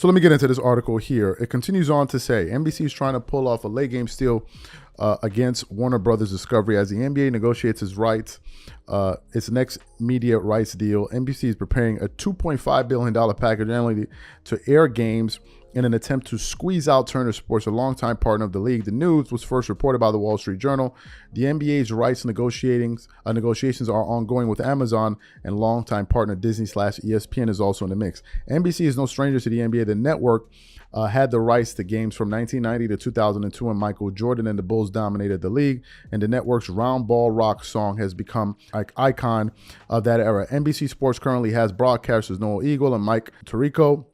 So let me get into this article here. It continues on to say NBC is trying to pull off a late game steal against Warner Brothers Discovery as the NBA negotiates its next media rights deal. NBC is preparing a $2.5 billion package annually to air games in an attempt to squeeze out Turner Sports, a longtime partner of the league. The news was first reported by the Wall Street Journal. The NBA's rights negotiations are ongoing with Amazon, and longtime partner Disney/ESPN is also in the mix. NBC is no stranger to the NBA. The network had the rights to games from 1990 to 2002 when Michael Jordan and the Bulls dominated the league, and the network's Round Ball Rock song has become an icon of that era. NBC Sports currently has broadcasters Noah Eagle and Mike Tirico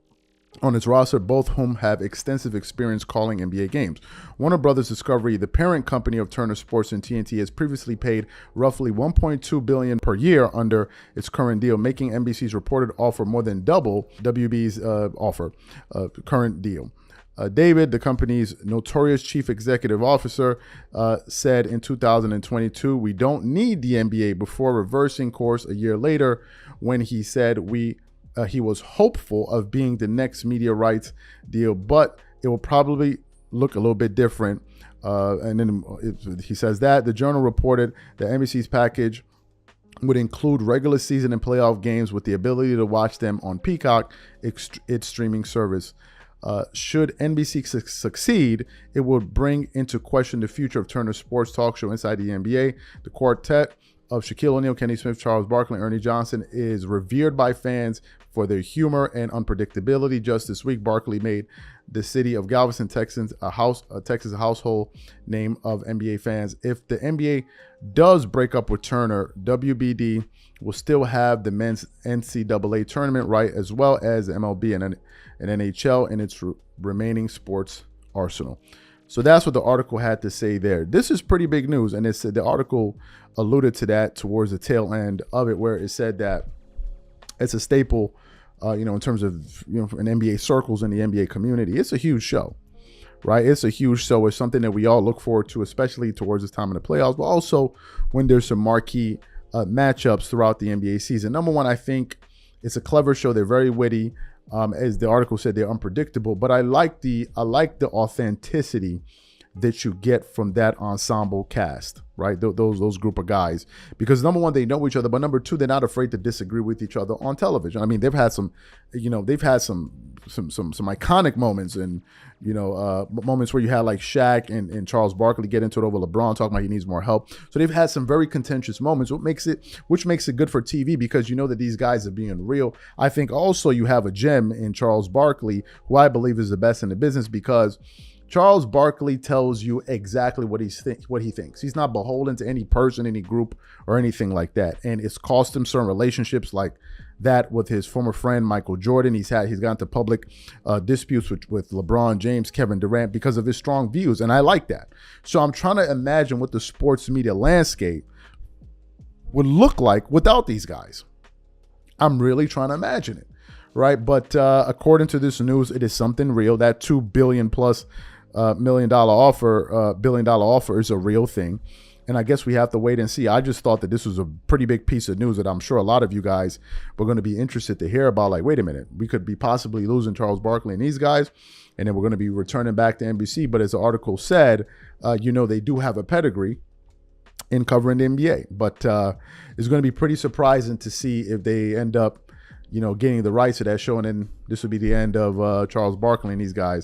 on its roster, both whom have extensive experience calling NBA games. Warner Brothers Discovery, the parent company of Turner Sports and TNT, has previously paid roughly $1.2 billion per year under its current deal, making NBC's reported offer more than double WB's current deal. David, the company's notorious chief executive officer, said in 2022, "We don't need the NBA," before reversing course a year later when he said he was hopeful of being the next media rights deal, but it will probably look a little bit different. And then he says that the Journal reported that NBC's package would include regular season and playoff games with the ability to watch them on Peacock, its streaming service. Should NBC succeed, it would bring into question the future of Turner Sports talk show Inside the NBA. The quartet of Shaquille O'Neal, Kenny Smith, Charles Barkley, and Ernie Johnson is revered by fans for their humor and unpredictability. Just this week, Barkley made the city of Galveston, Texas, a household name of NBA fans. If the NBA does break up with Turner, WBD will still have the men's NCAA tournament right, as well as the MLB and NHL in its remaining sports arsenal. So that's what the article had to say there. This is pretty big news, and it said the article alluded to that towards the tail end of it, where it said that it's a staple, in terms of in NBA circles and the NBA community. It's a huge show, right? It's a huge show. It's something that we all look forward to, especially towards this time in the playoffs, but also when there's some marquee matchups throughout the NBA season. Number one, I think it's a clever show. They're very witty. As the article said, they're unpredictable, but I like the authenticity that you get from that ensemble cast, right? Those group of guys, because number one, they know each other, but number two, they're not afraid to disagree with each other on television. I mean, they've had some iconic moments, and moments where you had like Shaq and Charles Barkley get into it over LeBron, talking about he needs more help. So they've had some very contentious moments, which makes it good for TV, because you know that these guys are being real. I think also you have a gem in Charles Barkley, who I believe is the best in the business, because Charles Barkley tells you exactly what he thinks. He's not beholden to any person, any group, or anything like that. And it's cost him certain relationships, like that with his former friend Michael Jordan. He's gotten into public disputes with LeBron James, Kevin Durant, because of his strong views, and I like that. So I'm trying to imagine what the sports media landscape would look like without these guys. I'm really trying to imagine it, right? But according to this news, it is something real. That $2 billion plus billion dollar offer is a real thing, and I guess we have to wait and see. I just thought that this was a pretty big piece of news that I'm sure a lot of you guys were going to be interested to hear about. Like, wait a minute, we could be possibly losing Charles Barkley and these guys, and then we're going to be returning back to NBC. But as the article said, they do have a pedigree in covering the NBA, but it's going to be pretty surprising to see if they end up getting the rights to that show, and then this would be the end of Charles Barkley and these guys